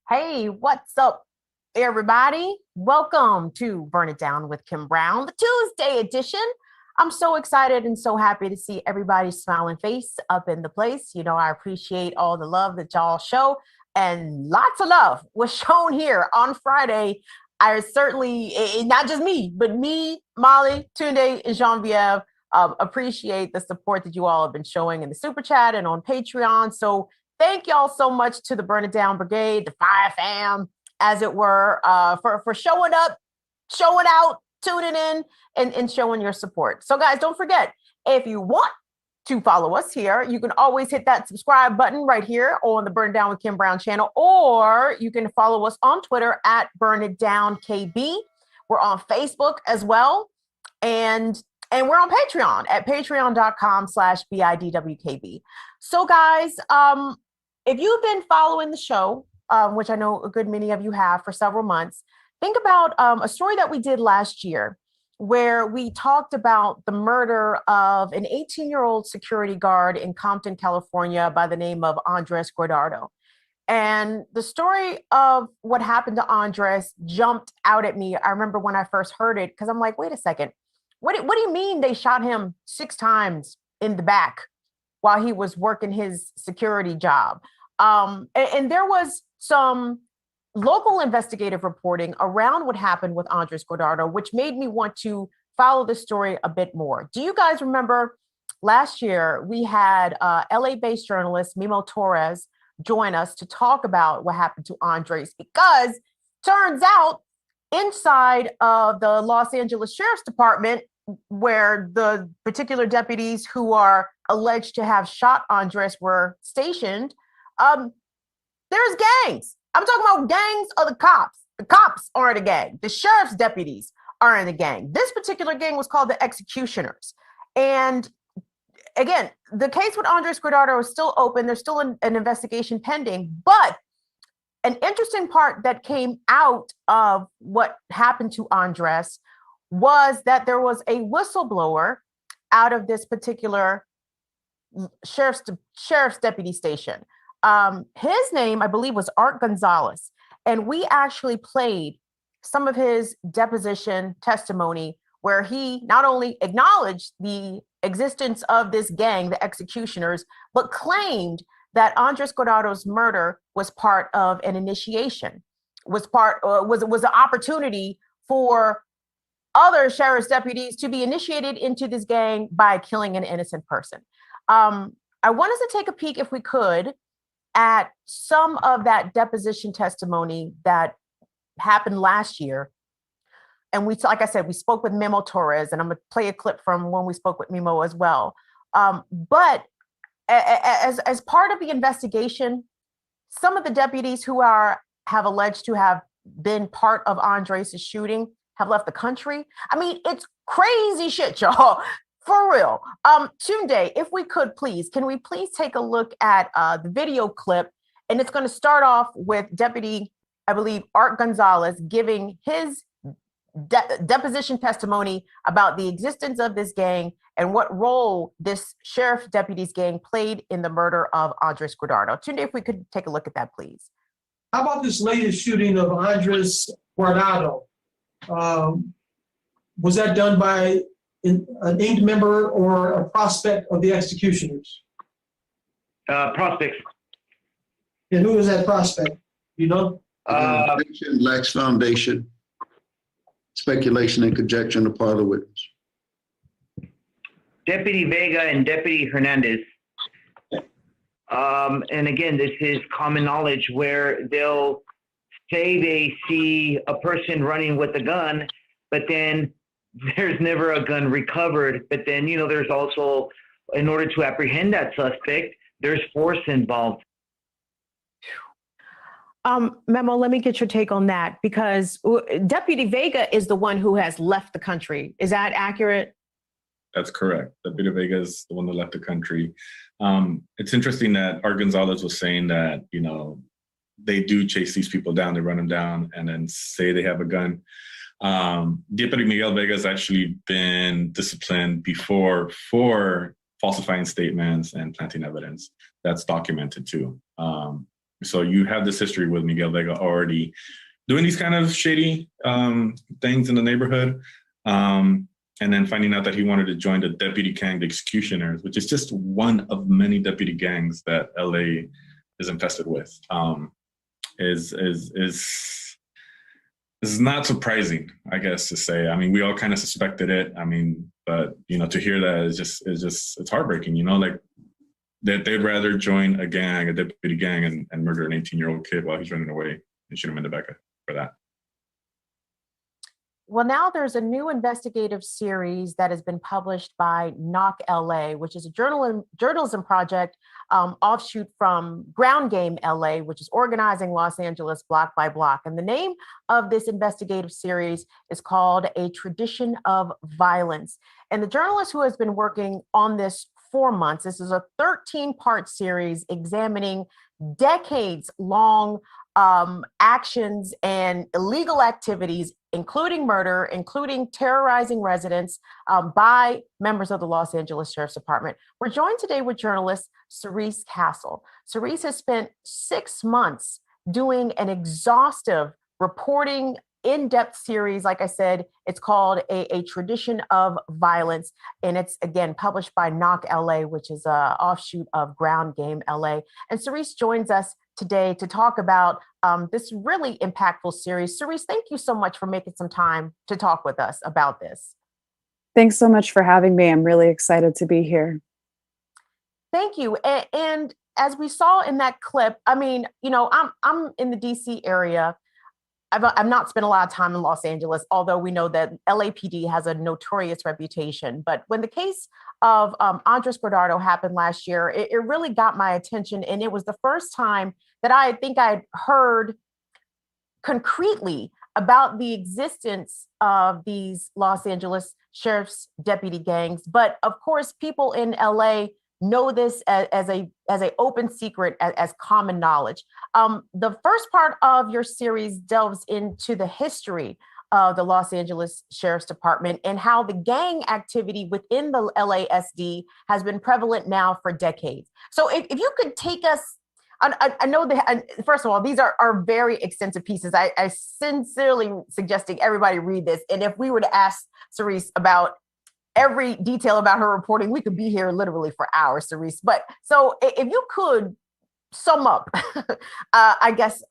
Hey, what's up, everybody? Welcome to Burn It Down with Kim Brown, the Tuesday edition. I'm so excited and so happy to see everybody's smiling face up in the place. You know, I appreciate all the love that y'all show, and lots of love was shown here on Friday. I certainly, not just me, but me, Molly, Tunde, and Genevieve appreciate the support that you all have been showing in the super chat and on Patreon. So thank y'all so much to the Burn It Down Brigade, the Fire Fam, as it were, for showing up, showing out, tuning in, and showing your support. So, guys, don't forget, if you want to follow us here, you can always hit that subscribe button right here on the Burn It Down with Kim Brown channel, or you can follow us on Twitter at Burn It Down KB. We're on Facebook as well, and we're on Patreon at patreon.com/BIDWKB. So, guys, if you've been following the show, which I know a good many of you have for several months, think about a story that we did last year where we talked about the murder of an 18-year-old security guard in Compton, California by the name of Andres Guardado. And the story of what happened to Andres jumped out at me. I remember when I first heard it, because I'm like, wait a second, what do you mean they shot him 6 times in the back while he was working his security job? And there was some local investigative reporting around what happened with Andres Guardado, which made me want to follow the story a bit more. Do you guys remember last year we had LA-based journalist Mimo Torres join us to talk about what happened to Andres? Because turns out inside of the Los Angeles Sheriff's Department, where the particular deputies who are alleged to have shot Andres were stationed, there's gangs. I'm talking about gangs of the cops. The cops are in a gang. The sheriff's deputies are in a gang. This particular gang was called the Executioners. And again, the case with Andres Guardado is still open. There's still an investigation pending. But an interesting part that came out of what happened to Andres was that there was a whistleblower out of this particular sheriff's deputy station. His name, I believe, was Art Gonzalez. And we actually played some of his deposition testimony where he not only acknowledged the existence of this gang, the Executioners, but claimed that Andres Guardado's murder was part of an initiation, was an opportunity for other sheriff's deputies to be initiated into this gang by killing an innocent person. I want us to take a peek, if we could, at some of that deposition testimony that happened last year. And like I said, we spoke with Mimo Torres, and I'm going to play a clip from when we spoke with Mimo as well. But as part of the investigation, some of the deputies who have alleged to have been part of Andres' shooting have left the country. I mean, it's crazy shit, y'all. For real. Tunde, if we could please, can we please take a look at the video clip? And it's going to start off with Deputy, I believe, Art Gonzalez giving his deposition testimony about the existence of this gang and what role this sheriff deputy's gang played in the murder of Andres Guardado. Tunde, if we could take a look at that, please. How about this latest shooting of Andres Guardado? Was that done by a named member or a prospect of the Executioners? Prospect. And who was that prospect? You know? Lacks foundation, speculation and conjecture on the part of the witness. Deputy Vega and Deputy Hernandez. And again, this is common knowledge where they'll say they see a person running with a gun, but then there's never a gun recovered. But then, you know, there's also, in order to apprehend that suspect, there's force involved. Memo, let me get your take on that, because Deputy Vega is the one who has left the country. Is that accurate? That's correct. Deputy Vega is the one that left the country. It's interesting that Art Gonzalez was saying that, you know, they do chase these people down, they run them down, and then say they have a gun. Deputy Miguel Vega has actually been disciplined before for falsifying statements and planting evidence. That's documented too. So you have this history with Miguel Vega already doing these kind of shady things in the neighborhood. And then finding out that he wanted to join the deputy gang, the Executioners, which is just one of many deputy gangs that LA is infested with, is not surprising, I guess, to say. I mean, we all kind of suspected it. I mean, but to hear that it's heartbreaking. Like that they'd rather join a deputy gang, and murder an 18-year-old kid while he's running away and shoot him in the back for that. Well, now there's a new investigative series that has been published by Knock LA, which is a journalism project offshoot from Ground Game LA, which is organizing Los Angeles block by block. And the name of this investigative series is called A Tradition of Violence. And the journalist who has been working on this for months, this is a 13-part series examining decades-long actions and illegal activities, including murder, including terrorizing residents by members of the Los Angeles Sheriff's Department. We're joined today with journalist Cerise Castle. Cerise has spent 6 months doing an exhaustive reporting, in-depth series. Like I said, it's called A Tradition of Violence, and it's, again, published by Knock LA, which is an offshoot of Ground Game LA. And Cerise joins us today to talk about this really impactful series. Cerise, thank you so much for making some time to talk with us about this. Thanks so much for having me. I'm really excited to be here. Thank you. And as we saw in that clip, I mean, I'm in the DC area. I've not spent a lot of time in Los Angeles, although we know that LAPD has a notorious reputation. But when the case of Andres Guardado happened last year, it really got my attention. And it was the first time that I think I'd heard concretely about the existence of these Los Angeles Sheriff's deputy gangs. But of course, people in LA know this as a open secret, as common knowledge. The first part of your series delves into the history of the Los Angeles Sheriff's Department and how the gang activity within the LASD has been prevalent now for decades. So if you could take us, I know that, first of all, these are very extensive pieces. I sincerely suggesting everybody read this. And if we were to ask Cerise about every detail about her reporting, we could be here literally for hours, Cerise. But so if you could sum up, I guess,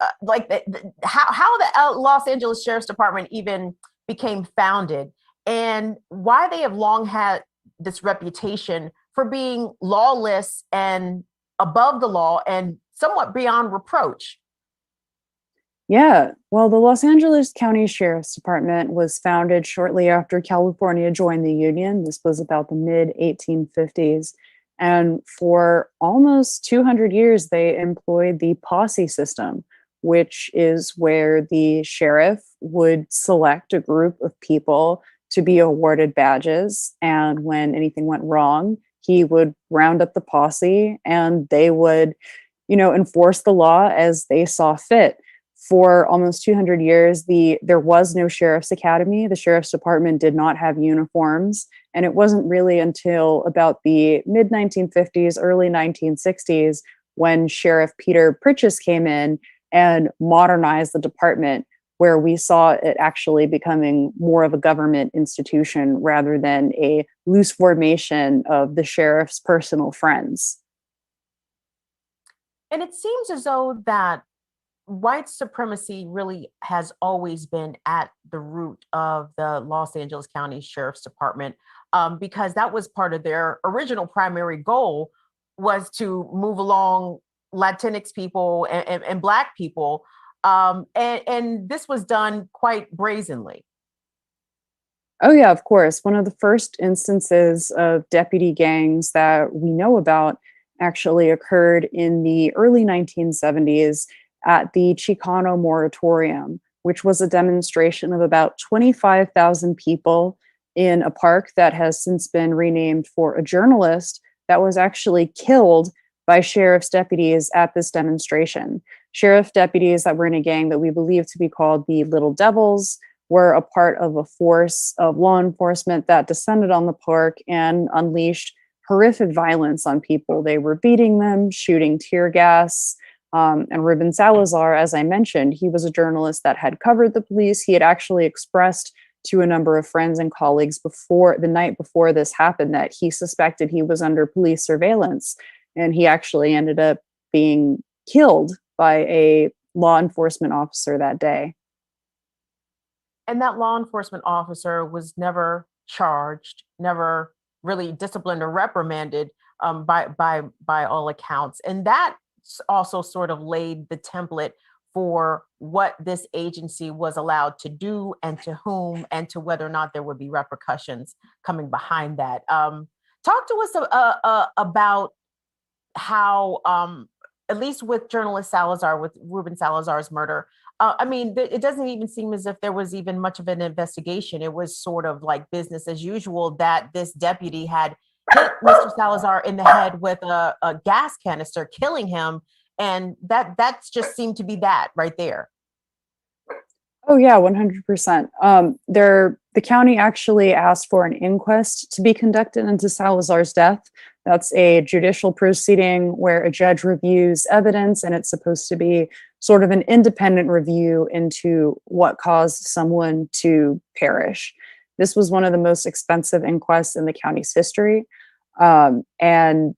how the Los Angeles Sheriff's Department even became founded and why they have long had this reputation for being lawless and above the law and somewhat beyond reproach. Yeah, well, the Los Angeles County Sheriff's Department was founded shortly after California joined the Union. This was about the mid-1850s. And for almost 200 years, they employed the posse system, which is where the sheriff would select a group of people to be awarded badges. And when anything went wrong, he would round up the posse and they would, enforce the law as they saw fit. For almost 200 years, there was no sheriff's academy. The sheriff's department did not have uniforms. And it wasn't really until about the mid-1950s, early 1960s, when Sheriff Peter Pritchett came in and modernized the department, where we saw it actually becoming more of a government institution rather than a loose formation of the sheriff's personal friends. And it seems as though that white supremacy really has always been at the root of the Los Angeles County Sheriff's Department, because that was part of their original primary goal, was to move along Latinx people and Black people. And this was done quite brazenly. Oh, yeah, of course. One of the first instances of deputy gangs that we know about actually occurred in the early 1970s at the Chicano Moratorium, which was a demonstration of about 25,000 people in a park that has since been renamed for a journalist that was actually killed by sheriff's deputies at this demonstration. Sheriff deputies that were in a gang that we believe to be called the Little Devils were a part of a force of law enforcement that descended on the park and unleashed horrific violence on people. They were beating them, shooting tear gas, And Ruben Salazar, as I mentioned, he was a journalist that had covered the police. He had actually expressed to a number of friends and colleagues before the night before this happened that he suspected he was under police surveillance. And he actually ended up being killed by a law enforcement officer that day. And that law enforcement officer was never charged, never really disciplined or reprimanded by all accounts. And that also sort of laid the template for what this agency was allowed to do and to whom and to whether or not there would be repercussions coming behind that. Talk to us about how, at least with journalist Salazar, with Ruben Salazar's murder, I mean, it doesn't even seem as if there was even much of an investigation. It was sort of like business as usual that this deputy had hit Mr. Salazar in the head with a gas canister, killing him. And that's just seemed to be that right there. Oh yeah, 100%. The county actually asked for an inquest to be conducted into Salazar's death. That's a judicial proceeding where a judge reviews evidence, and it's supposed to be sort of an independent review into what caused someone to perish. This was one of the most expensive inquests in the county's history. And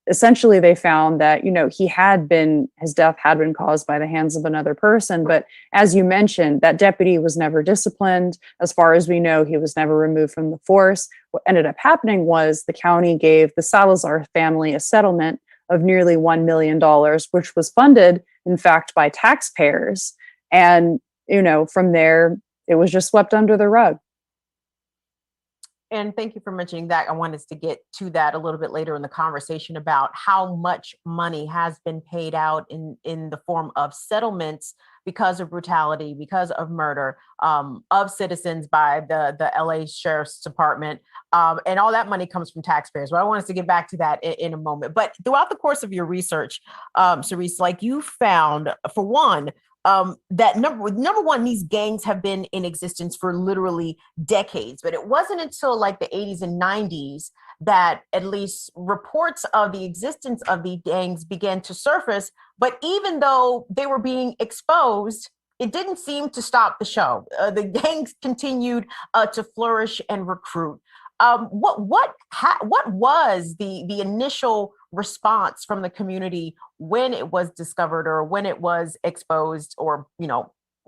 essentially they found that, his death had been caused by the hands of another person. But as you mentioned, that deputy was never disciplined. As far as we know, he was never removed from the force. What ended up happening was the county gave the Salazar family a settlement of nearly $1 million, which was funded, in fact, by taxpayers. And, from there, it was just swept under the rug. And thank you for mentioning that. I want us to get to that a little bit later in the conversation about how much money has been paid out in the form of settlements because of brutality, because of murder of citizens by the LA Sheriff's Department. And all that money comes from taxpayers. Well, I want us to get back to that in a moment. But throughout the course of your research, Cerise, like you found, for one, that number one, these gangs have been in existence for literally decades, but it wasn't until like the 80s and 90s that at least reports of the existence of the gangs began to surface. But even though they were being exposed, it didn't seem to stop the show. The gangs continued to flourish and recruit. What was the initial response from the community when it was discovered or when it was exposed or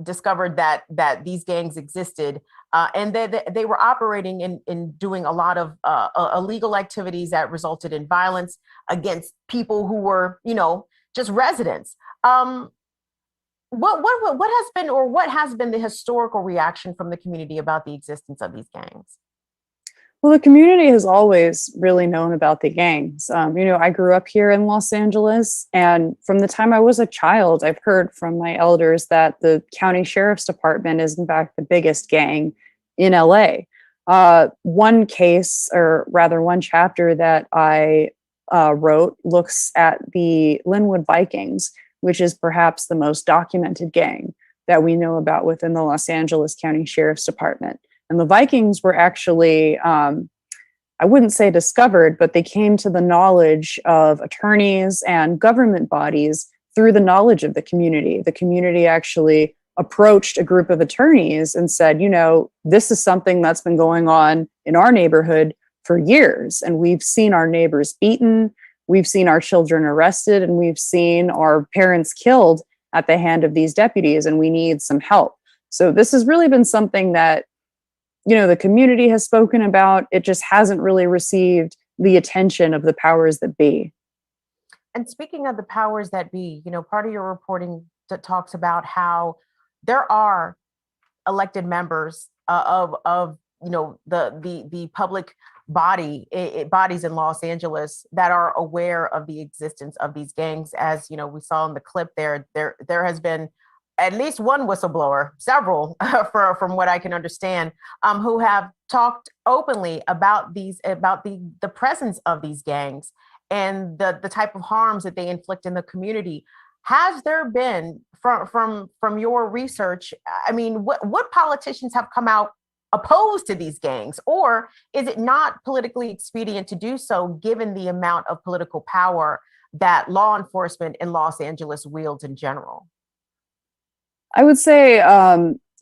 discovered that these gangs existed and that they were operating and doing a lot of illegal activities that resulted in violence against people who were just residents? What has been the historical reaction from the community about the existence of these gangs? Well, the community has always really known about the gangs. I grew up here in Los Angeles, and from the time I was a child, I've heard from my elders that the county sheriff's department is in fact the biggest gang in LA. One case, or rather one chapter that I wrote, looks at the Linwood Vikings, which is perhaps the most documented gang that we know about within the Los Angeles County Sheriff's Department. And the Vikings were actually, I wouldn't say discovered, but they came to the knowledge of attorneys and government bodies through the knowledge of the community. The community actually approached a group of attorneys and said, this is something that's been going on in our neighborhood for years. And we've seen our neighbors beaten, we've seen our children arrested, and we've seen our parents killed at the hand of these deputies, and we need some help. So this has really been something that the community has spoken about. It just hasn't really received the attention of the powers that be. And speaking of the powers that be, part of your reporting that talks about how there are elected members of the public bodies in Los Angeles that are aware of the existence of these gangs. As we saw in the clip there has been at least one whistleblower, several, from what I can understand, who have talked openly about the presence of these gangs and the type of harms that they inflict in the community. Has there been, from your research, I mean, what politicians have come out opposed to these gangs, or is it not politically expedient to do so given the amount of political power that law enforcement in Los Angeles wields in general? I would say,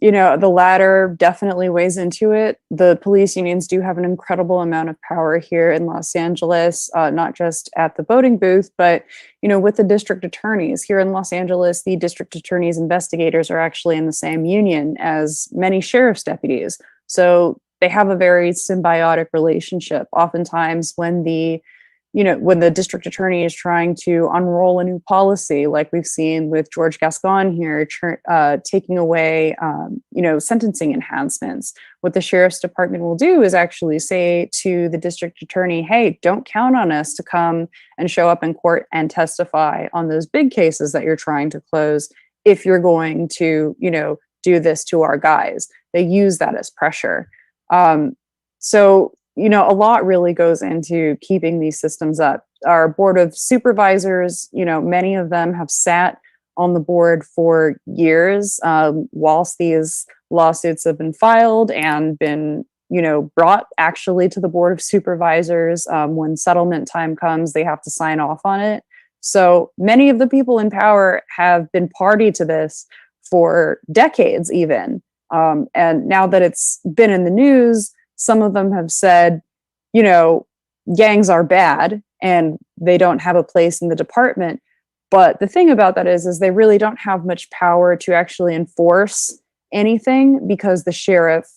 the latter definitely weighs into it. The police unions do have an incredible amount of power here in Los Angeles, not just at the voting booth, but, with the district attorneys here in Los Angeles. The district attorneys investigators are actually in the same union as many sheriff's deputies. So they have a very symbiotic relationship. Oftentimes when the district attorney is trying to unroll a new policy, like we've seen with George Gascon here, taking away, sentencing enhancements, what the sheriff's department will do is actually say to the district attorney, hey, don't count on us to come and show up in court and testify on those big cases that you're trying to close if you're going to, do this to our guys. They use that as pressure. A lot really goes into keeping these systems up. Our board of supervisors, many of them have sat on the board for years, whilst these lawsuits have been filed and been, brought actually to the board of supervisors. When settlement time comes, they have to sign off on it. So many of the people in power have been party to this for decades even. And now that it's been in the news, some of them have said, gangs are bad and they don't have a place in the department. But the thing about that is they really don't have much power to actually enforce anything because the sheriff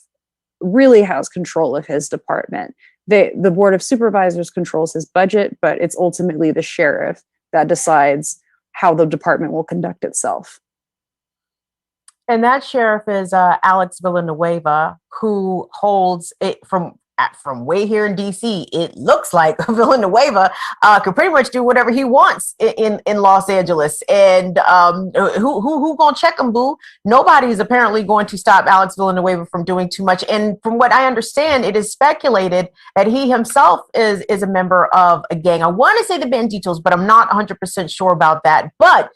really has control of his department. The board of supervisors controls his budget, but it's ultimately the sheriff that decides how the department will conduct itself. And that sheriff is Alex Villanueva, who holds it from way here in DC. It looks like Villanueva could pretty much do whatever he wants in Los Angeles. And who gonna check him, boo? Nobody is apparently going to stop Alex Villanueva from doing too much. And from what I understand, it is speculated that he himself is a member of a gang. I want to say the banditos, but I'm not 100% sure about that. But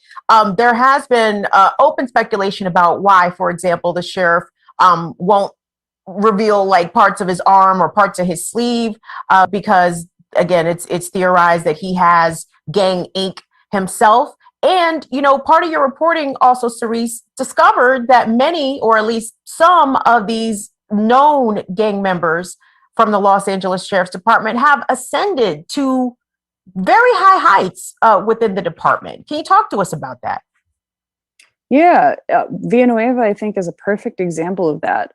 there has been open speculation about why, for example, the sheriff won't reveal like parts of his arm or parts of his sleeve, because again, it's theorized that he has gang ink himself. And, part of your reporting also, Cerise, discovered that many, or at least some of these known gang members from the Los Angeles Sheriff's Department have ascended to very high heights within the department. Can you talk to us about that? Yeah, Villanueva, I think, is a perfect example of that.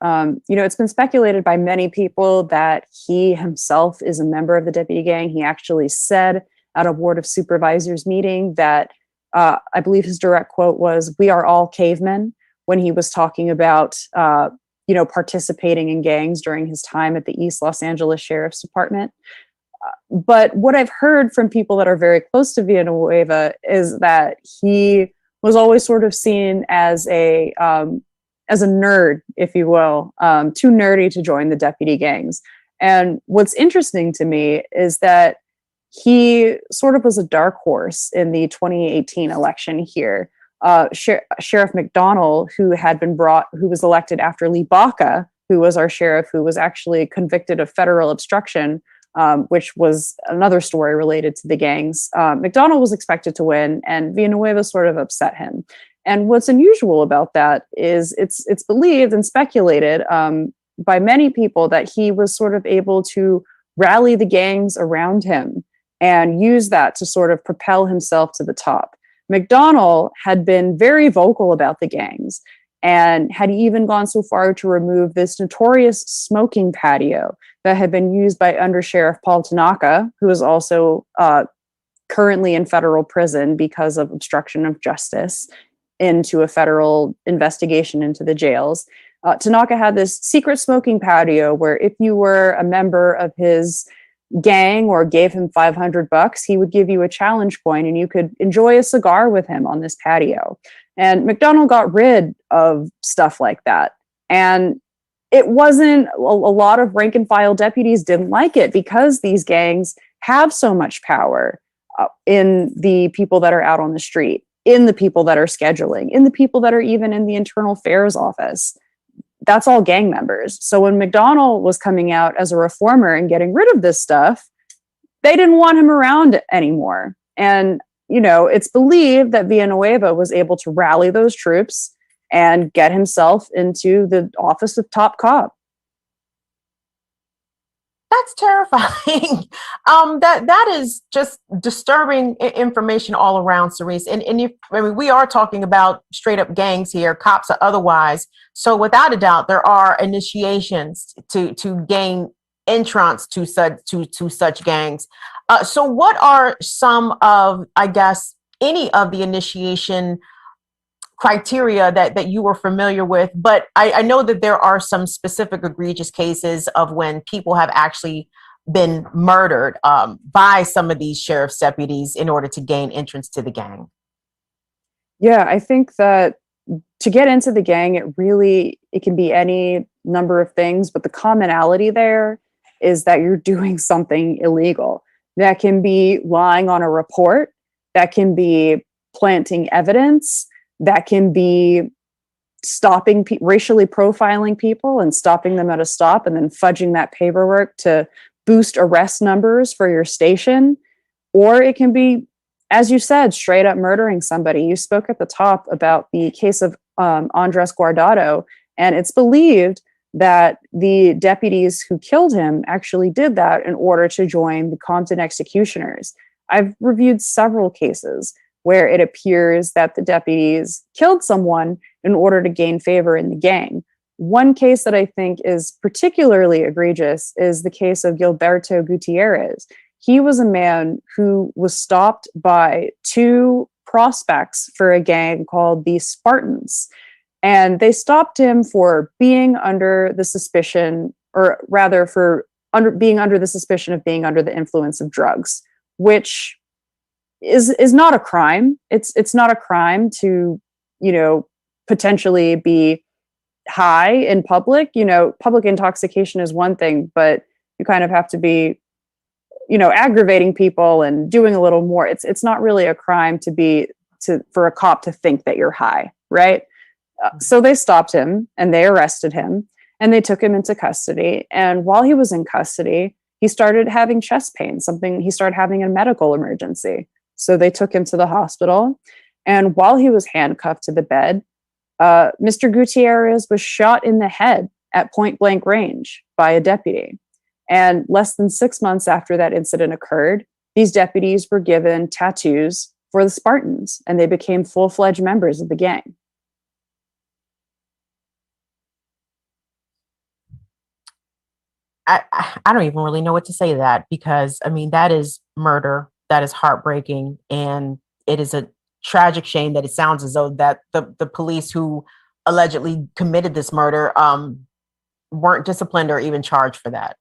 It's been speculated by many people that he himself is a member of the deputy gang. He actually said at a board of supervisors meeting that I believe his direct quote was, "We are all cavemen," when he was talking about, participating in gangs during his time at the East Los Angeles Sheriff's Department. But what I've heard from people that are very close to Villanueva is that he was always sort of seen as a nerd, if you will, too nerdy to join the deputy gangs. And what's interesting to me is that he sort of was a dark horse in the 2018 election here. Sheriff McDonnell, who was elected after Lee Baca, who was our sheriff, who was actually convicted of federal obstruction, which was another story related to the gangs. McDonnell was expected to win, and Villanueva sort of upset him. And what's unusual about that is it's believed and speculated by many people that he was sort of able to rally the gangs around him and use that to sort of propel himself to the top. McDonnell had been very vocal about the gangs and had even gone so far to remove this notorious smoking patio that had been used by Under Sheriff Paul Tanaka, who is also currently in federal prison because of obstruction of justice, into a federal investigation into the jails. Tanaka had this secret smoking patio where if you were a member of his gang or gave him $500, he would give you a challenge coin and you could enjoy a cigar with him on this patio. And McDonnell got rid of stuff like that. And it wasn't, a lot of rank and file deputies didn't like it because these gangs have so much power in the people that are out on the street, in the people that are scheduling, in the people that are even in the internal affairs office. That's all gang members. So when McDonnell was coming out as a reformer and getting rid of this stuff, they didn't want him around anymore. And it's believed that Villanueva was able to rally those troops and get himself into the office of top cop. That's terrifying. That is just disturbing information all around, Cerise. And we are talking about straight up gangs here, cops or otherwise. So without a doubt, there are initiations to gain entrance to such gangs. So what are some of, I guess, any of the initiation criteria that you were familiar with? But I know that there are some specific egregious cases of when people have actually been murdered by some of these sheriff's deputies in order to gain entrance to the gang. Yeah, I think that to get into the gang, it can be any number of things, but the commonality there is that you're doing something illegal. That can be lying on a report, that can be planting evidence, that can be stopping, racially profiling people and stopping them at a stop and then fudging that paperwork to boost arrest numbers for your station. Or it can be, as you said, straight up murdering somebody. You spoke at the top about the case of Andres Guardado, and it's believed that the deputies who killed him actually did that in order to join the Compton Executioners. I've reviewed several cases where it appears that the deputies killed someone in order to gain favor in the gang. One case that I think is particularly egregious is the case of Gilberto Gutierrez. He was a man who was stopped by two prospects for a gang called the Spartans. And they stopped him for being under the suspicion, or rather for being under the suspicion of being under the influence of drugs, which is not a crime. It's not a crime to, potentially be high in public. Public intoxication is one thing, but you kind of have to be, aggravating people and doing a little more. It's not really a crime for a cop to think that you're high, right? So they stopped him and they arrested him and they took him into custody. And while he was in custody, he started having chest pain, he started having a medical emergency. So they took him to the hospital. And while he was handcuffed to the bed, Mr. Gutierrez was shot in the head at point blank range by a deputy. And less than 6 months after that incident occurred, these deputies were given tattoos for the Spartans, and they became full-fledged members of the gang. I don't even really know what to say to that, because that is murder. That is heartbreaking. And it is a tragic shame that it sounds as though that the police who allegedly committed this murder weren't disciplined or even charged for that.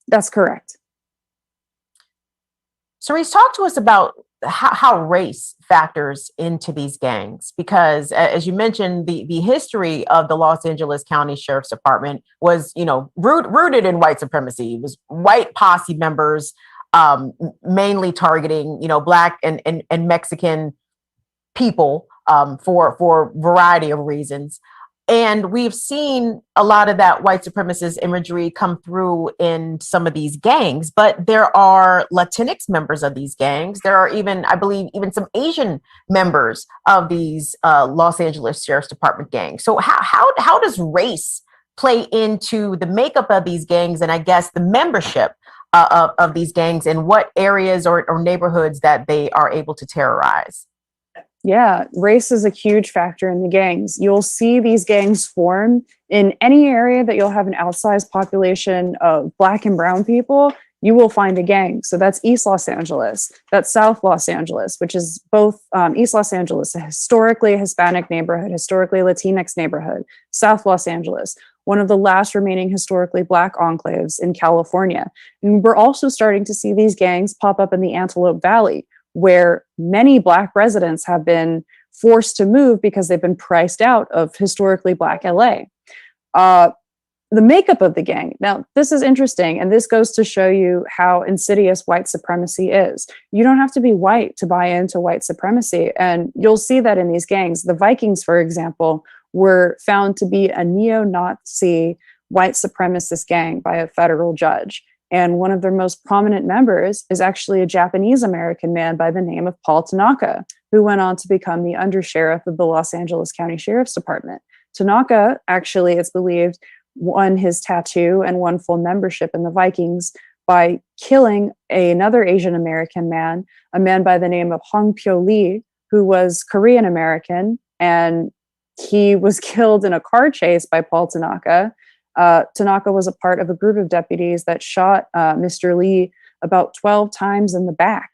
That's correct. Cerise, talk to us about how race factors into these gangs, because as you mentioned, the history of the Los Angeles County Sheriff's Department was, rooted in white supremacy. It was white posse members, mainly targeting, Black and Mexican people for a variety of reasons. And we've seen a lot of that white supremacist imagery come through in some of these gangs, but there are Latinx members of these gangs. There are I believe, some Asian members of these Los Angeles Sheriff's Department gangs. So how does race play into the makeup of these gangs, and I guess the membership of these gangs, and what areas or neighborhoods that they are able to terrorize? Yeah, race is a huge factor in the gangs. You'll see these gangs form in any area that you'll have an outsized population of Black and brown people. You will find a gang. So that's East Los Angeles, that's South Los Angeles, which is both East Los Angeles, a historically Hispanic neighborhood, historically Latinx neighborhood, South Los Angeles, one of the last remaining historically Black enclaves in California. And we're also starting to see these gangs pop up in the Antelope Valley, where many Black residents have been forced to move because they've been priced out of historically Black LA. The makeup of the gang. Now, this is interesting, and this goes to show you how insidious white supremacy is. You don't have to be white to buy into white supremacy, and you'll see that in these gangs. The Vikings, for example, were found to be a neo-Nazi white supremacist gang by a federal judge. And one of their most prominent members is actually a Japanese American man by the name of Paul Tanaka, who went on to become the undersheriff of the Los Angeles County Sheriff's Department. Tanaka, actually, it's believed, won his tattoo and won full membership in the Vikings by killing another Asian American man, a man by the name of Hong Pyo Lee, who was Korean American, and he was killed in a car chase by Paul Tanaka. Tanaka was a part of a group of deputies that shot Mr. Lee about 12 times in the back.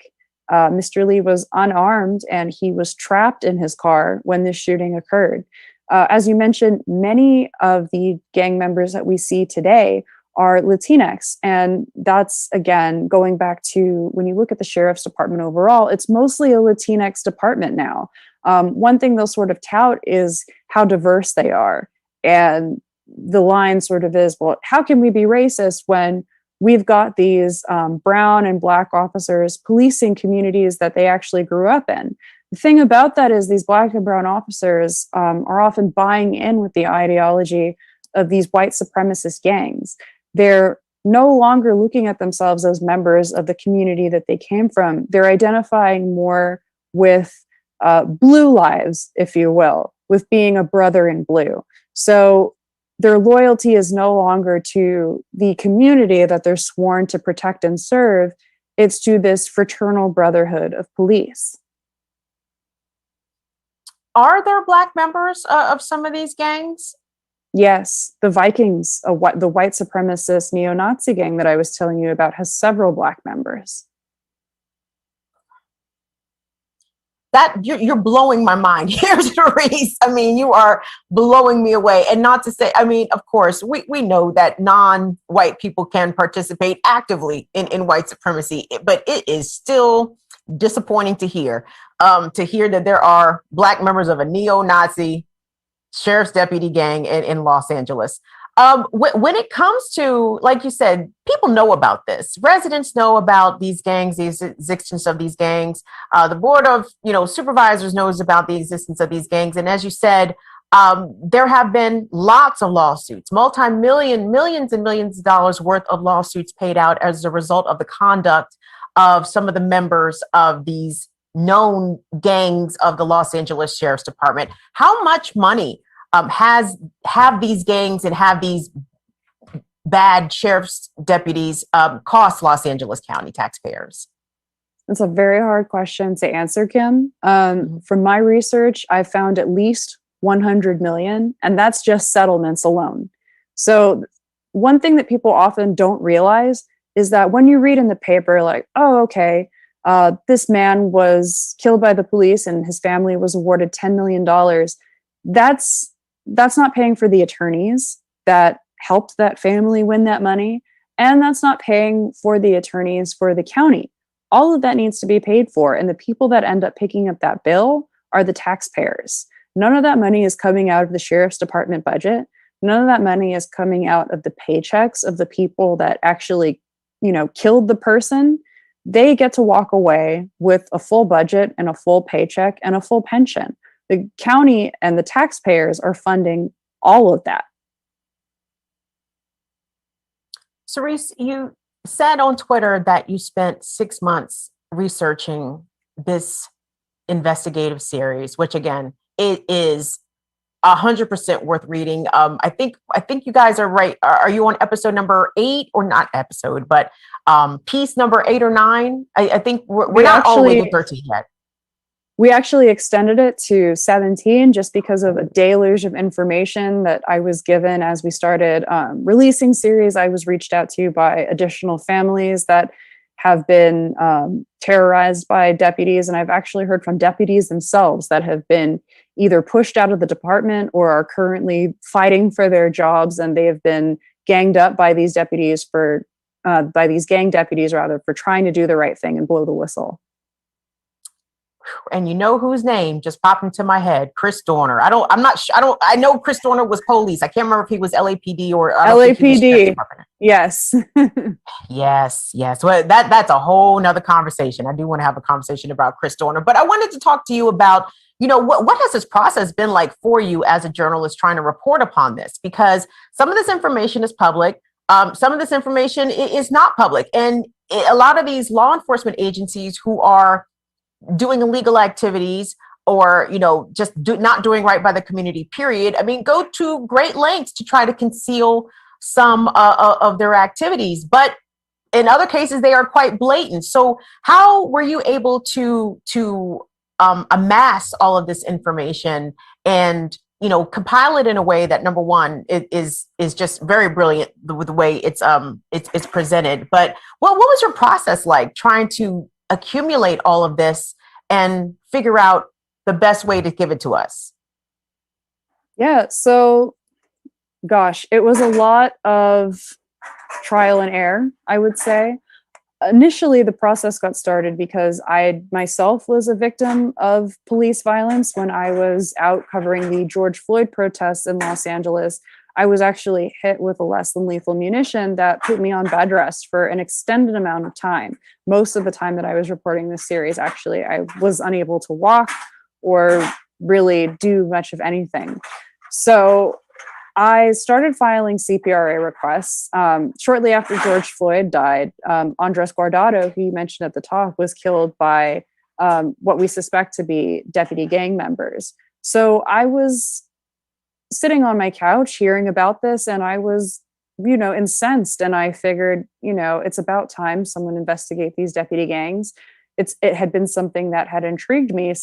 Mr. Lee was unarmed and he was trapped in his car when this shooting occurred. As you mentioned, many of the gang members that we see today are Latinx. And that's, again, going back to when you look at the sheriff's department overall, it's mostly a Latinx department now. One thing they'll sort of tout is how diverse they are. And the line sort of is, well, how can we be racist when we've got these brown and black officers policing communities that they actually grew up in? The thing about that is these black and brown officers are often buying in with the ideology of these white supremacist gangs. They're no longer looking at themselves as members of the community that they came from. They're identifying more with blue lives, if you will, with being a brother in blue. So their loyalty is no longer to the community that they're sworn to protect and serve. It's to this fraternal brotherhood of police. Are there Black members of some of these gangs? Yes, the Vikings, the white supremacist neo-Nazi gang that I was telling you about, has several Black members. That you're blowing my mind here, Cerise. I mean, you are blowing me away. And not to say, I mean, of course, we know that non-white people can participate actively in white supremacy, but it is still disappointing to hear that there are Black members of a neo-Nazi sheriff's deputy gang in Los Angeles. When it comes to, like you said, people know about this. Residents know about these gangs, the existence of these gangs. The board of supervisors knows about the existence of these gangs. And as you said, there have been lots of lawsuits, millions and millions of dollars worth of lawsuits paid out as a result of the conduct of some of the members of these known gangs of the Los Angeles Sheriff's Department. How much money have these gangs and have these bad sheriff's deputies cost Los Angeles County taxpayers? That's a very hard question to answer, Kim. From my research, I found at least 100 million, and that's just settlements alone. So one thing that people often don't realize is that when you read in the paper, like, oh, okay, this man was killed by the police and his family was awarded $10 million. That's not paying for the attorneys that helped that family win that money. And that's not paying for the attorneys for the county. All of that needs to be paid for. And the people that end up picking up that bill are the taxpayers. None of that money is coming out of the sheriff's department budget. None of that money is coming out of the paychecks of the people that actually, killed the person. They get to walk away with a full budget and a full paycheck and a full pension. The county and the taxpayers are funding all of that. Cerise, you said on Twitter that you spent 6 months researching this investigative series, which again, it is 100% worth reading. I think you guys are right. Are you on episode number 8 or not episode, but piece number 8 or 9? I think we're not all the way to 13 yet. We actually extended it to 17 just because of a deluge of information that I was given as we started releasing series. I was reached out to by additional families that have been terrorized by deputies. And I've actually heard from deputies themselves that have been either pushed out of the department or are currently fighting for their jobs. And they have been ganged up by these deputies by these gang deputies rather, for trying to do the right thing and blow the whistle. And you know whose name just popped into my head? Chris Dorner. I know Chris Dorner was police. I can't remember if he was LAPD or LAPD. Yes. Yes. Well, that's a whole nother conversation. I do want to have a conversation about Chris Dorner, but I wanted to talk to you about, what has this process been like for you as a journalist trying to report upon this? Because some of this information is public. some of this information is not public. And a lot of these law enforcement agencies who are doing illegal activities or, just not doing right by the community, period, I mean, go to great lengths to try to conceal some of their activities. But in other cases, they are quite blatant. So how were you able to amass all of this information and compile it in a way that, number one, is just very brilliant with the way it's presented. But what was your process like trying to accumulate all of this and figure out the best way to give it to us? Yeah, so gosh, it was a lot of trial and error, I would say. Initially, the process got started because I myself was a victim of police violence when I was out covering the George Floyd protests in Los Angeles. I was actually hit with a less than lethal munition that put me on bed rest for an extended amount of time. Most of the time that I was reporting this series, actually, I was unable to walk or really do much of anything. So I started filing CPRA requests. Shortly after George Floyd died, Andres Guardado, who you mentioned at the top, was killed by what we suspect to be deputy gang members. So I was sitting on my couch hearing about this, and I was, incensed. And I figured, it's about time someone investigate these deputy gangs. It had been something that had intrigued me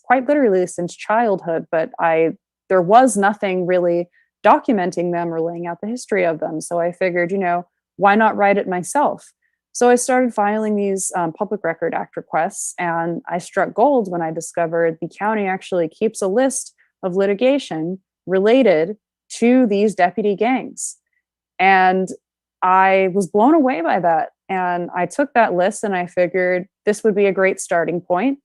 quite literally since childhood, but there was nothing really documenting them or laying out the history of them. So I figured, why not write it myself? So I started filing these Public Record Act requests, and I struck gold when I discovered the county actually keeps a list of litigation related to these deputy gangs. And I was blown away by that. And I took that list and I figured this would be a great starting point.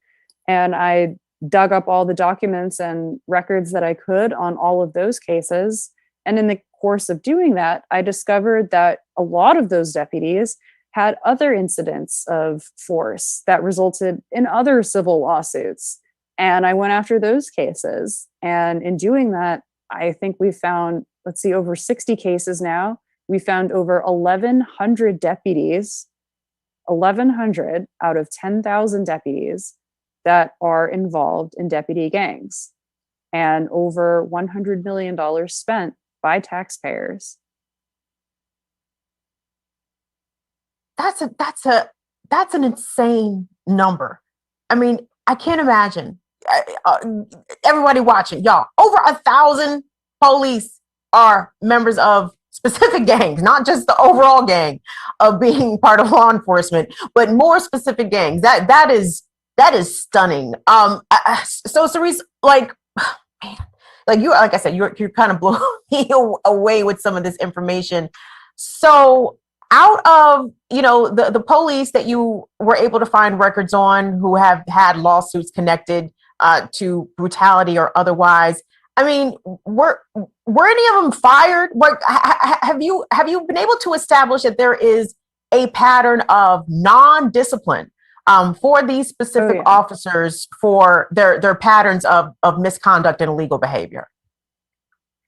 And I dug up all the documents and records that I could on all of those cases. And in the course of doing that, I discovered that a lot of those deputies had other incidents of force that resulted in other civil lawsuits. And I went after those cases. And in doing that, I think we found, over 60 cases now. We found over 1,100 deputies, 1,100 out of 10,000 deputies that are involved in deputy gangs, and over $100 million spent by taxpayers. That's an insane number. I mean, I can't imagine. Everybody watching, y'all, over 1,000 police are members of specific gangs, not just the overall gang of being part of law enforcement, but more specific gangs. That is stunning. So Cerise, like I said, you're kind of blowing me away with some of this information. So out of, the police that you were able to find records on who have had lawsuits connected to brutality or otherwise, I mean, were any of them fired? Have you been able to establish that there is a pattern of non-discipline for these specific officers for their patterns of misconduct and illegal behavior?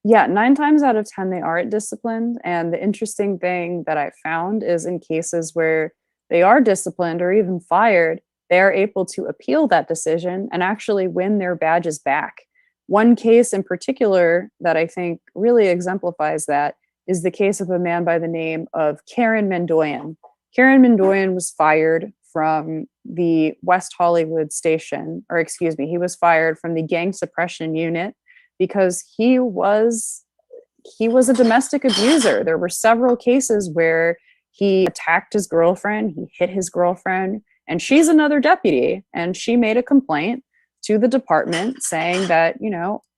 Yeah, 9 times out of 10, they aren't disciplined. And the interesting thing that I found is in cases where they are disciplined or even fired, they are able to appeal that decision and actually win their badges back. One case in particular that I think really exemplifies that is the case of a man by the name of Karen Mendoyan. Karen Mendoyan was fired from the West Hollywood station, he was fired from the gang suppression unit because he was a domestic abuser. There were several cases where he attacked his girlfriend, he hit his girlfriend, and she's another deputy, and she made a complaint to the department saying that,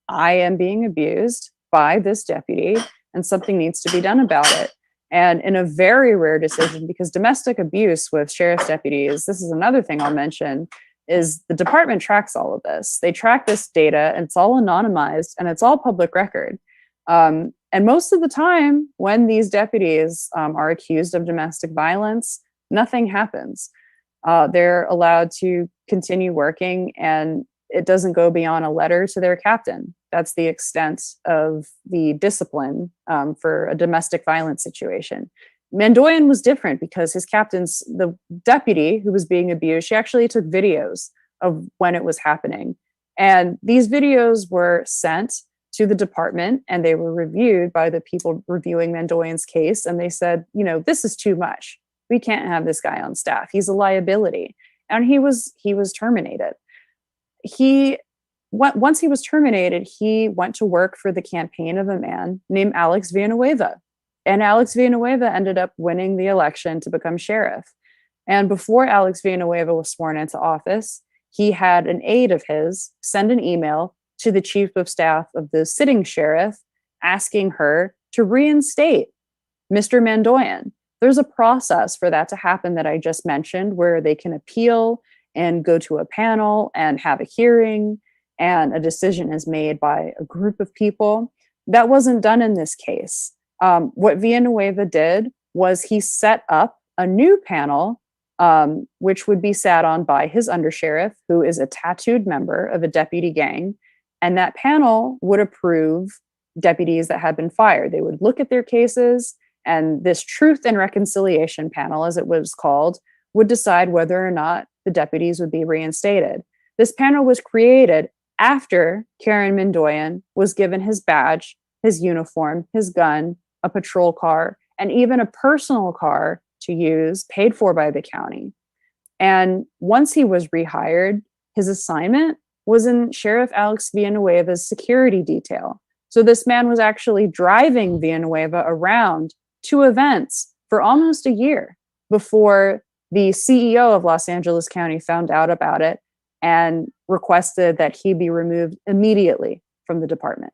I am being abused by this deputy and something needs to be done about it. And in a very rare decision, because domestic abuse with sheriff's deputies, this is another thing I'll mention, is the department tracks all of this. They track this data and it's all anonymized and it's all public record. And most of the time when these deputies are accused of domestic violence, nothing happens. They're allowed to continue working and it doesn't go beyond a letter to their captain. That's the extent of the discipline for a domestic violence situation. Mandoyan was different because the deputy who was being abused, she actually took videos of when it was happening. And these videos were sent to the department and they were reviewed by the people reviewing Mandoyan's case. And they said, this is too much. We can't have this guy on staff. He's a liability. And he was terminated. Once he was terminated, he went to work for the campaign of a man named Alex Villanueva. And Alex Villanueva ended up winning the election to become sheriff. And before Alex Villanueva was sworn into office, he had an aide of his send an email to the chief of staff of the sitting sheriff asking her to reinstate Mr. Mandoyan. There's a process for that to happen that I just mentioned, where they can appeal and go to a panel and have a hearing, and a decision is made by a group of people. That wasn't done in this case. What Villanueva did was he set up a new panel, which would be sat on by his undersheriff, who is a tattooed member of a deputy gang. And that panel would approve deputies that had been fired. They would look at their cases, and this Truth and Reconciliation panel, as it was called, would decide whether or not the deputies would be reinstated. This panel was created after Karen Mandoyan was given his badge, his uniform, his gun, a patrol car, and even a personal car to use, paid for by the county. And once he was rehired, his assignment was in Sheriff Alex Villanueva's security detail. So this man was actually driving Villanueva around to events for almost a year before the CEO of Los Angeles County found out about it and requested that he be removed immediately from the department.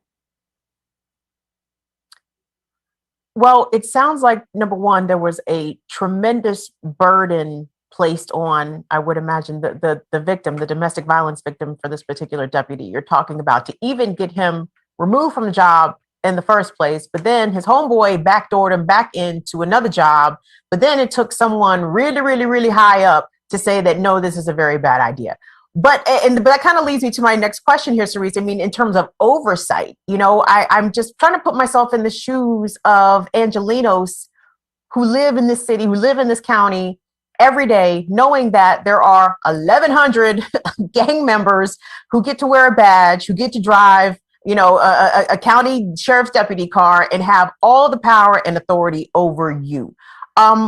Well, it sounds like, number one, there was a tremendous burden placed on, I would imagine, the victim, the domestic violence victim for this particular deputy you're talking about, to even get him removed from the job in the first place. But then his homeboy backdoored him back into another job. But then it took someone really, really, really high up to say that, no, this is a very bad idea. But that kind of leads me to my next question here, Cerise. I mean, in terms of oversight, I'm just trying to put myself in the shoes of Angelenos who live in this city, who live in this county every day, knowing that there are 1,100 gang members who get to wear a badge, who get to drive, a county sheriff's deputy car and have all the power and authority over you.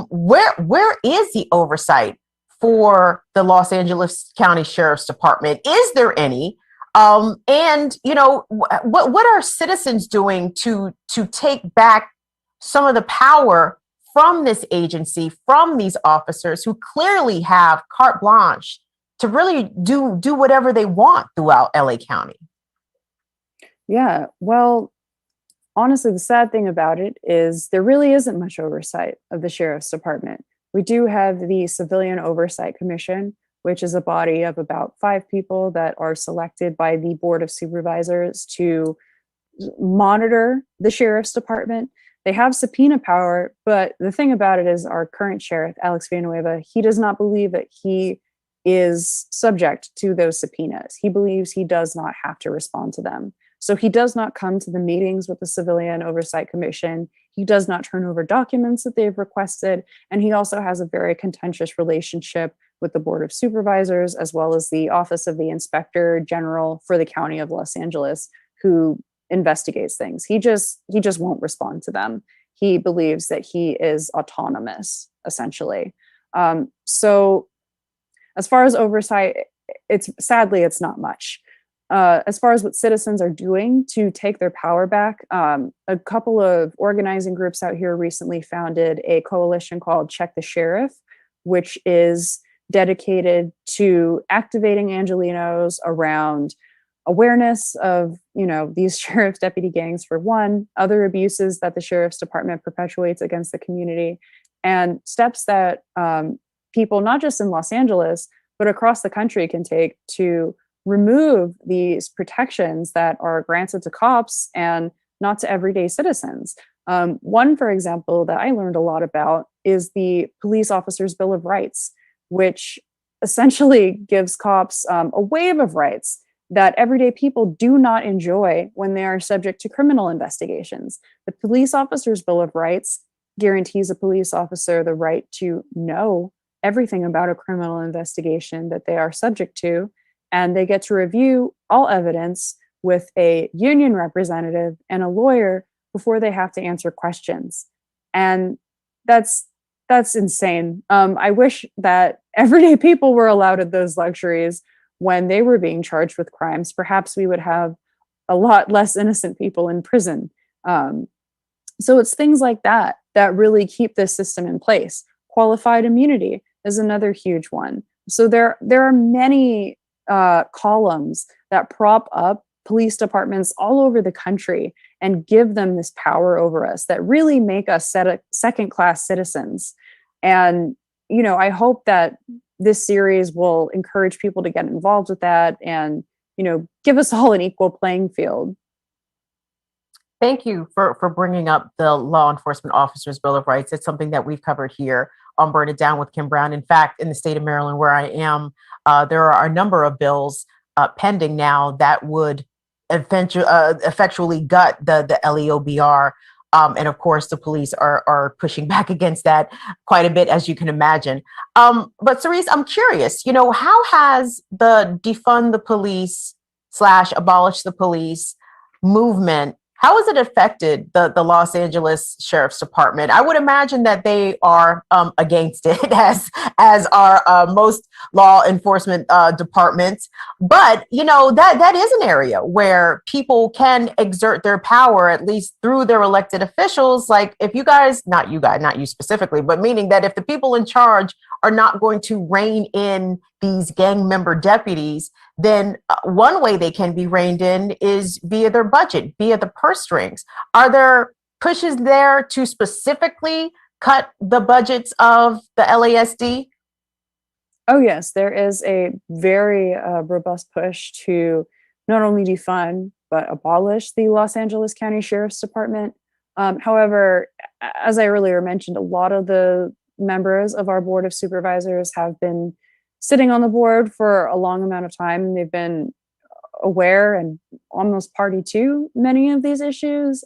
Where is the oversight for the Los Angeles County Sheriff's Department? Is there any? And what are citizens doing to take back some of the power from this agency, from these officers who clearly have carte blanche to really do whatever they want throughout LA County? Yeah, well, honestly, the sad thing about it is there really isn't much oversight of the Sheriff's Department. We do have the Civilian Oversight Commission, which is a body of about 5 people that are selected by the Board of Supervisors to monitor the Sheriff's Department. They have subpoena power, but the thing about it is our current sheriff, Alex Villanueva, he does not believe that he is subject to those subpoenas. He believes he does not have to respond to them. So he does not come to the meetings with the Civilian Oversight Commission. He does not turn over documents that they've requested. And he also has a very contentious relationship with the Board of Supervisors, as well as the Office of the Inspector General for the County of Los Angeles, who investigates things. He just won't respond to them. He believes that he is autonomous, essentially. So as far as oversight, sadly, it's not much. As far as what citizens are doing to take their power back, a couple of organizing groups out here recently founded a coalition called Check the Sheriff, which is dedicated to activating Angelenos around awareness of, these sheriff's deputy gangs, for one, other abuses that the Sheriff's Department perpetuates against the community, and steps that people, not just in Los Angeles, but across the country can take to remove these protections that are granted to cops and not to everyday citizens. One, for example, that I learned a lot about is the Police Officers' Bill of Rights, which essentially gives cops a wave of rights that everyday people do not enjoy when they are subject to criminal investigations. The Police Officer's Bill of Rights guarantees a police officer the right to know everything about a criminal investigation that they are subject to, and they get to review all evidence with a union representative and a lawyer before they have to answer questions. And that's insane. I wish that everyday people were allowed those luxuries when they were being charged with crimes. Perhaps we would have a lot less innocent people in prison. So it's things like that that really keep this system in place. Qualified immunity is another huge one. So there are many columns that prop up police departments all over the country and give them this power over us that really make us second-class citizens. And, you know, I hope that this series will encourage people to get involved with that and, you know, give us all an equal playing field. Thank you for bringing up the Law Enforcement Officers Bill of Rights. It's something that we've covered here on Burn It Down with Kim Brown. In fact, in the state of Maryland, where I am, there are a number of bills pending now that would effectually gut the LEOBR. And of course, the police are pushing back against that quite a bit, as you can imagine. But Cerise, I'm curious, you know, how has the defund the police / abolish the police movement, how has it affected the Los Angeles Sheriff's Department? I would imagine that they are against it, as are most law enforcement departments. But you know, that is an area where people can exert their power, at least through their elected officials. Like if you guys, not you specifically, but meaning that if the people in charge are not going to rein in these gang member deputies, then one way they can be reined in is via their budget, via the purse strings. Are there pushes there to specifically cut the budgets of the LASD? Oh, yes, there is a very robust push to not only defund, but abolish the Los Angeles County Sheriff's Department. However, as I earlier mentioned, a lot of the members of our Board of Supervisors have been sitting on the board for a long amount of time, and they've been aware and almost party to many of these issues.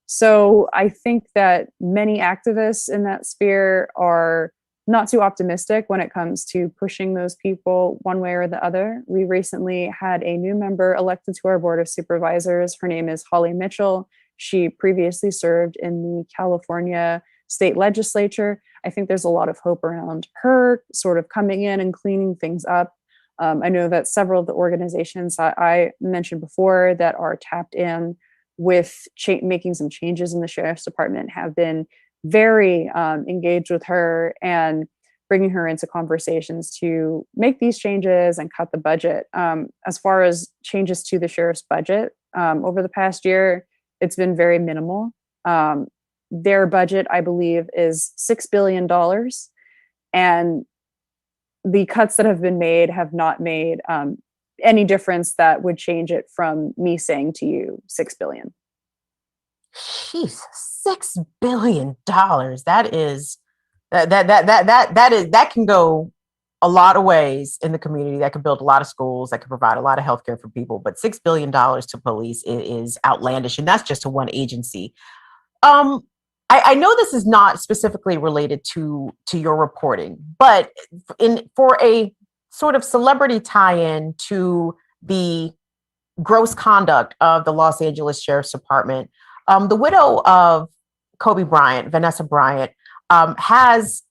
So I think that many activists in that sphere are not too optimistic when it comes to pushing those people one way or the other. We recently had a new member elected to our Board of Supervisors. Her name is Holly Mitchell. She previously served in the California state legislature. I think there's a lot of hope around her sort of coming in and cleaning things up. I know that several of the organizations that I mentioned before that are tapped in with making some changes in the Sheriff's Department have been very engaged with her and bringing her into conversations to make these changes and cut the budget. As far as changes to the Sheriff's budget, over the past year, it's been very minimal. Their budget, I believe, is $6 billion. And the cuts that have been made have not made any difference that would change it from me saying to you $6 billion. Jesus, $6 billion. That can go a lot of ways in the community. That could build a lot of schools, that could provide a lot of healthcare for people. But $6 billion to police is outlandish, and that's just to one agency. I know this is not specifically related to your reporting, but for a sort of celebrity tie-in to the gross conduct of the Los Angeles Sheriff's Department, the widow of Kobe Bryant, Vanessa Bryant, has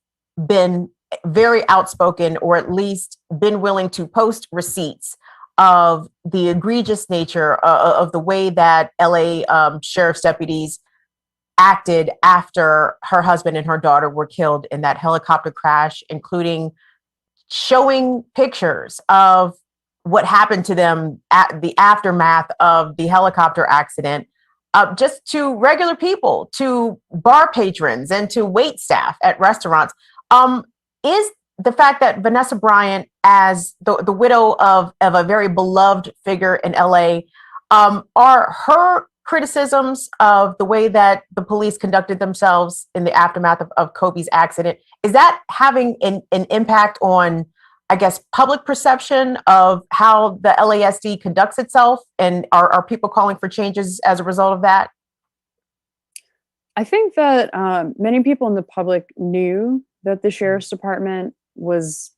been very outspoken, or at least been willing to post receipts of the egregious nature of the way that LA sheriff's deputies acted after her husband and her daughter were killed in that helicopter crash, including showing pictures of what happened to them at the aftermath of the helicopter accident, just to regular people, to bar patrons, and to wait staff at restaurants. Is the fact that Vanessa Bryant, as the widow of a very beloved figure in LA, are her criticisms of the way that the police conducted themselves in the aftermath of Kobe's accident, is that having an impact on I guess, public perception of how the LASD conducts itself? And are people calling for changes as a result of that? I think that many people in the public knew that the sheriff's department was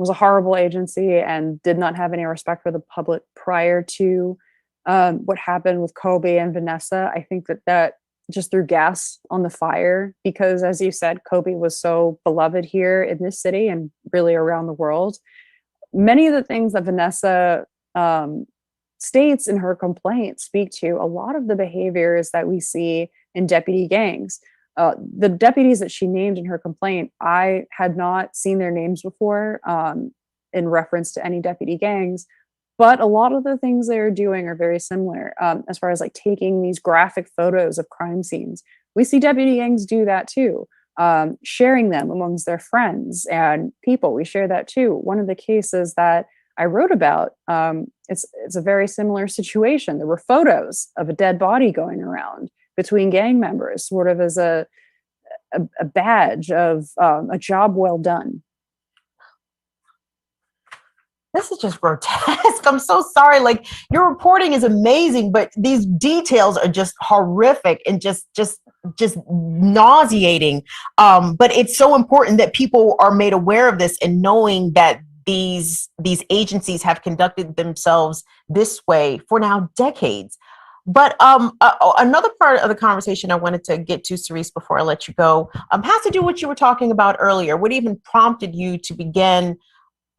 a horrible agency and did not have any respect for the public prior to what happened with Kobe and Vanessa. I think that just threw gas on the fire because, as you said, Kobe was so beloved here in this city and really around the world. Many of the things that Vanessa states in her complaint speak to a lot of the behaviors that we see in deputy gangs. The deputies that she named in her complaint, I had not seen their names before in reference to any deputy gangs, but a lot of the things they're doing are very similar as far as like taking these graphic photos of crime scenes. We see deputy gangs do that too, sharing them amongst their friends and people. We share that too. One of the cases that I wrote about, it's a very similar situation. There were photos of a dead body going around between gang members, sort of as a badge of a job well done. This is just grotesque. I'm so sorry. Like, your reporting is amazing, but these details are just horrific and just nauseating. But it's so important that people are made aware of this and knowing that these agencies have conducted themselves this way for now decades. But another part of the conversation I wanted to get to, Cerise, before I let you go, has to do with what you were talking about earlier. What even prompted you to begin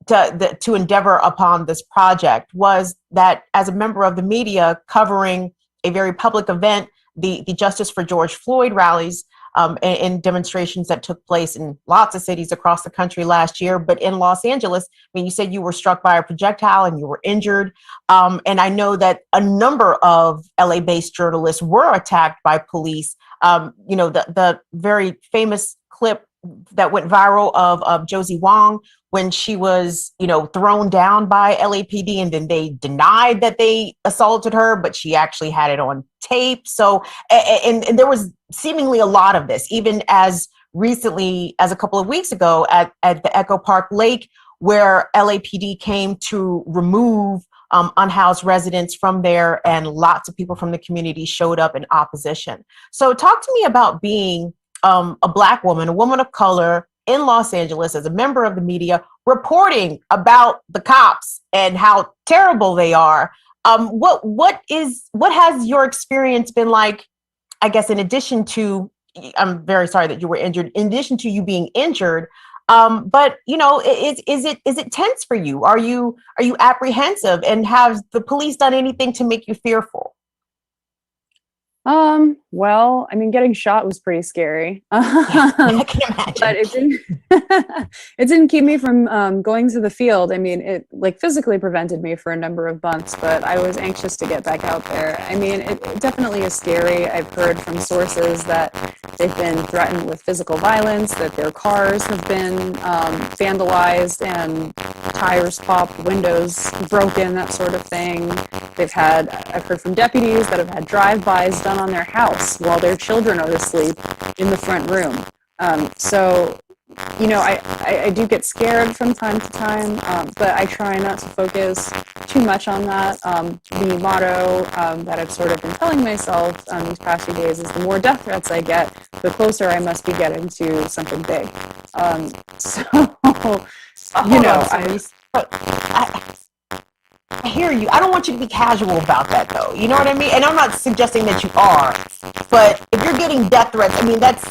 to endeavor upon this project was that, as a member of the media covering a very public event, the Justice for George Floyd rallies and demonstrations that took place in lots of cities across the country last year, but in Los Angeles, I mean, you said you were struck by a projectile and you were injured. And I know that a number of LA-based journalists were attacked by police. The very famous clip that went viral of Josie Wong when she was, thrown down by LAPD, and then they denied that they assaulted her, but she actually had it on tape. So, and there was seemingly a lot of this, even as recently as a couple of weeks ago at the Echo Park Lake, where LAPD came to remove unhoused residents from there, and lots of people from the community showed up in opposition. So talk to me about being a Black woman, a woman of color in Los Angeles, as a member of the media, reporting about the cops and how terrible they are. What has your experience been like? I guess in addition to, I'm very sorry that you were injured. In addition to you being injured, but is it tense for you? Are you apprehensive? And have the police done anything to make you fearful? Well, I mean, getting shot was pretty scary. I can imagine. But it didn't keep me from going to the field. I mean, it physically prevented me for a number of months, but I was anxious to get back out there. I mean, it definitely is scary. I've heard from sources that they've been threatened with physical violence, that their cars have been vandalized and tires popped, windows broken, that sort of thing. I've heard from deputies that have had drive-bys done on their house while their children are asleep in the front room. So, I do get scared from time to time, but I try not to focus too much on that. The motto that I've sort of been telling myself these past few days is the more death threats I get, the closer I must be getting to something big. I hear you. I don't want you to be casual about that, though. You know what I mean? And I'm not suggesting that you are, but if you're getting death threats, I mean, that's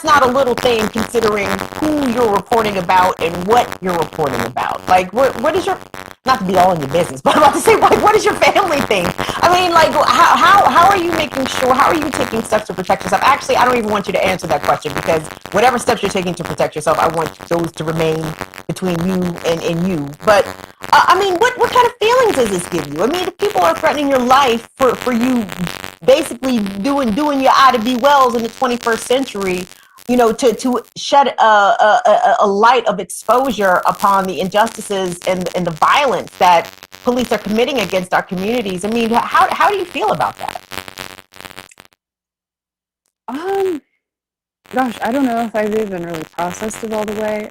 not a little thing, considering who you're reporting about and what you're reporting about. Like, what is your, not to be all in your business, but I'm about to say, like, what does your family think? I mean, like, how are you making sure, how are you taking steps to protect yourself? Actually, I don't even want you to answer that question, because whatever steps you're taking to protect yourself, I want those to remain between you and you. But I mean, what kind of feelings does this give you? I mean, if people are threatening your life for you basically doing your Ida B. Wells in the 21st century, to shed a light of exposure upon the injustices and the violence that police are committing against our communities. I mean, how do you feel about that? gosh, I don't know if I've even really processed it all the way.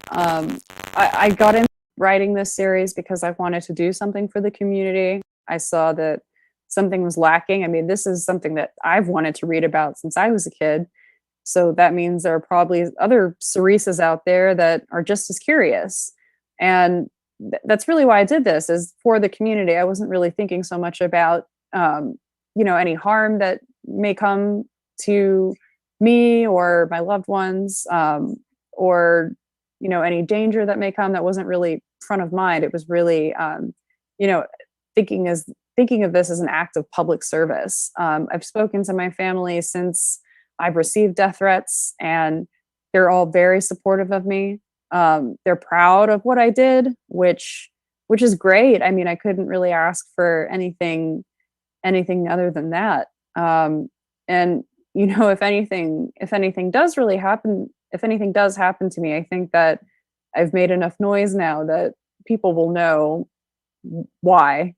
I got into writing this series because I wanted to do something for the community. I saw that something was lacking. I mean, this is something that I've wanted to read about since I was a kid. So that means there are probably other Cerises out there that are just as curious. And that's really why I did this, is for the community. I wasn't really thinking so much about, any harm that may come to me or my loved ones, or, any danger that may come. That wasn't really front of mind. It was really, thinking of this as an act of public service. I've spoken to my family since I've received death threats, and they're all very supportive of me. They're proud of what I did, which is great. I mean, I couldn't really ask for anything other than that. And if anything does happen to me, I think that I've made enough noise now that people will know why.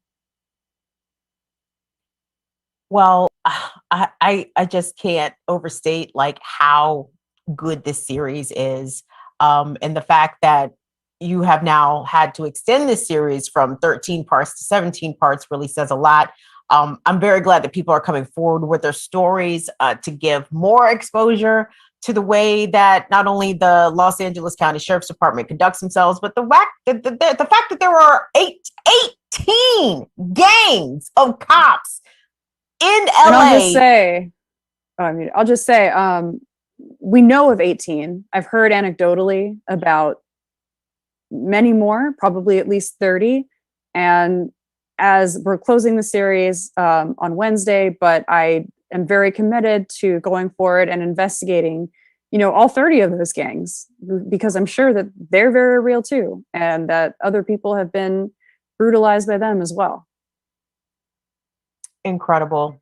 Well, I just can't overstate like how good this series is. And the fact that you have now had to extend this series from 13 parts to 17 parts really says a lot. I'm very glad that people are coming forward with their stories to give more exposure to the way that not only the Los Angeles County Sheriff's Department conducts themselves, but the fact that there are 18 gangs of cops in LA. And I'll just say, we know of 18. I've heard anecdotally about many more, probably at least 30. And as we're closing the series on Wednesday, but I am very committed to going forward and investigating, all 30 of those gangs, because I'm sure that they're very real too, and that other people have been brutalized by them as well. Incredible.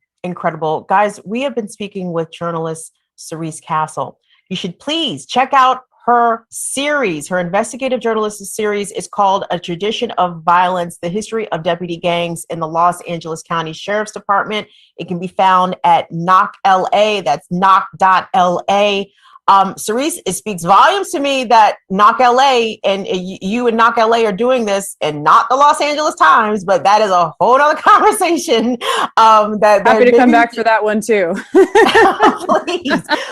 Guys, we have been speaking with journalist Cerise Castle. You should please check out her series. Her investigative journalistic series is called A Tradition of Violence, The History of Deputy Gangs in the Los Angeles County Sheriff's Department. It can be found at Knock LA. That's knock.la. Cerise, it speaks volumes to me that Knock LA and you and Knock LA are doing this, and not the Los Angeles Times, but that is a whole other conversation. Happy to come back for that one too.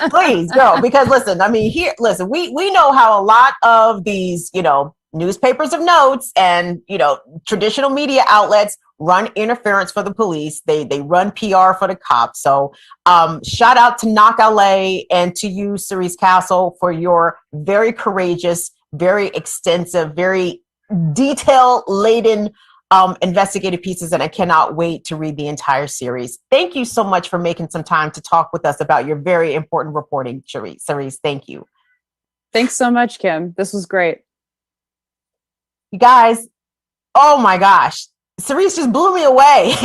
please, girl, because listen, we know how a lot of these, newspapers of notes and, traditional media outlets run interference for the police. They run PR for the cops. So shout out to Knock LA and to you, Cerise Castle, for your very courageous, very extensive, very detail-laden investigative pieces. And I cannot wait to read the entire series. Thank you so much for making some time to talk with us about your very important reporting, Cerise. Thank you. Thanks so much, Kim. This was great. You guys, oh my gosh. Cerise just blew me away.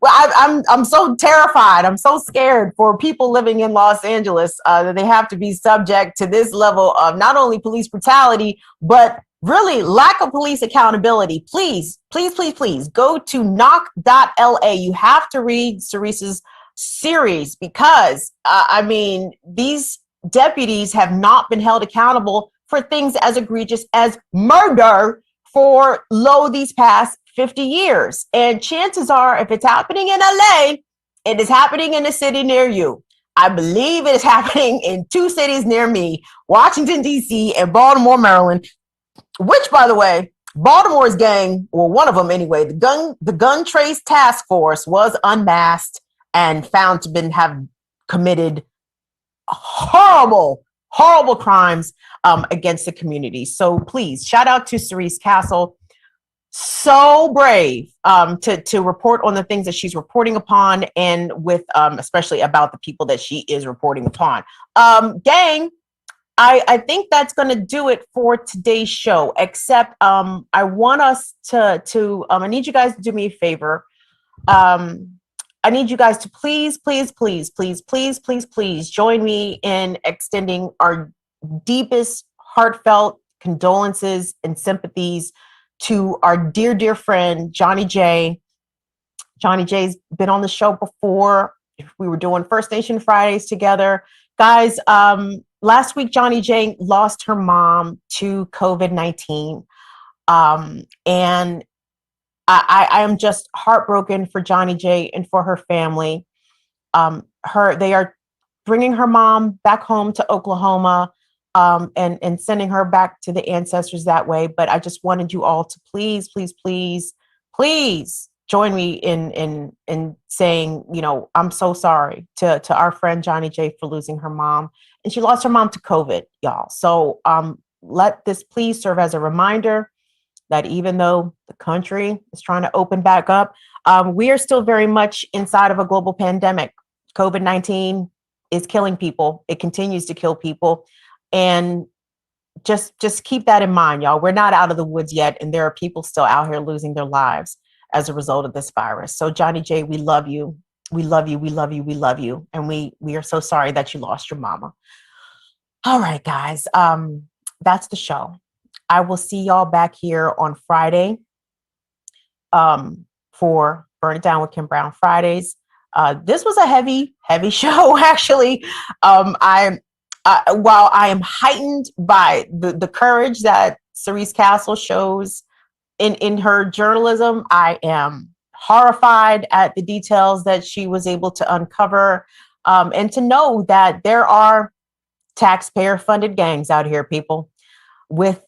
I'm so terrified. I'm so scared for people living in Los Angeles that they have to be subject to this level of not only police brutality, but really lack of police accountability. Please go to knock.la. You have to read Cerise's series because, these deputies have not been held accountable for things as egregious as murder for these past 50 years. And chances are, if it's happening in LA, it is happening in a city near you. I believe it is happening in 2 cities near me, Washington, D.C. and Baltimore, Maryland, which, by the way, Baltimore's gang, well, one of them anyway, the gun trace task force was unmasked and found to have committed horrible crimes against the community. So please, shout out to Cerise Castle. So brave to report on the things that she's reporting upon, and with especially about the people that she is reporting upon. Gang, I think that's going to do it for today's show, except I want us to I need you guys to do me a favor. I need you guys to please join me in extending our deepest heartfelt condolences and sympathies to our dear friend, Johnny J. Johnny J's been on the show before. We were doing First Nation Fridays together. Guys, last week, Johnny J lost her mom to COVID-19. And I am just heartbroken for Johnny J and for her family. They are bringing her mom back home to Oklahoma, and sending her back to the ancestors that way. But I just wanted you all to please, please, please, please join me in saying, I'm so sorry to our friend Johnny J for losing her mom. And she lost her mom to COVID, y'all. So let this please serve as a reminder that even though the country is trying to open back up, we are still very much inside of a global pandemic. COVID-19 is killing people. It continues to kill people. And just keep that in mind, y'all. We're not out of the woods yet. And there are people still out here losing their lives as a result of this virus. So Johnny J, we love you. We love you. We love you. We love you. And we are so sorry that you lost your mama. All right, guys. That's the show. I will see y'all back here on Friday for Burn It Down with Kim Brown Fridays. This was a heavy show, actually. While I am heightened by the courage that Cerise Castle shows in her journalism, I am horrified at the details that she was able to uncover, and to know that there are taxpayer-funded gangs out here, people, with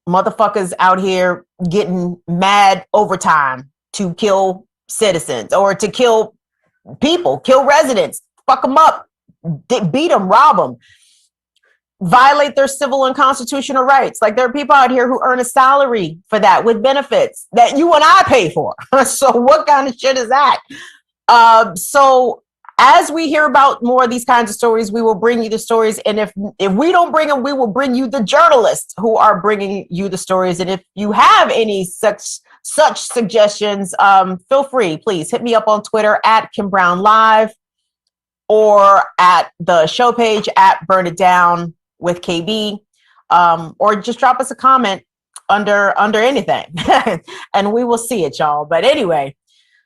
motherfuckers out here getting mad overtime to kill citizens or to kill people, kill residents, fuck them up, beat them, rob them, violate their civil and constitutional rights. Like, there are people out here who earn a salary for that with benefits that you and I pay for. So what kind of shit is that? So as we hear about more of these kinds of stories, we will bring you the stories. And if we don't bring them, we will bring you the journalists who are bringing you the stories. And if you have any such suggestions, feel free, please hit me up on Twitter at Kim Brown Live, or at the show page at Burn It Down with KB, or just drop us a comment under anything and we will see it, y'all. But anyway,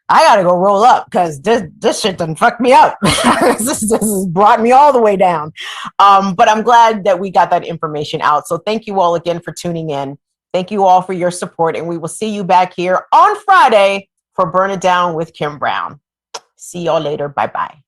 I gotta go roll up because this shit done fucked me up. This has brought me all the way down. But I'm glad that we got that information out. So thank you all again for tuning in. Thank you all for your support, and we will see you back here on Friday for Burn It Down with Kim Brown. See y'all later. Bye-bye.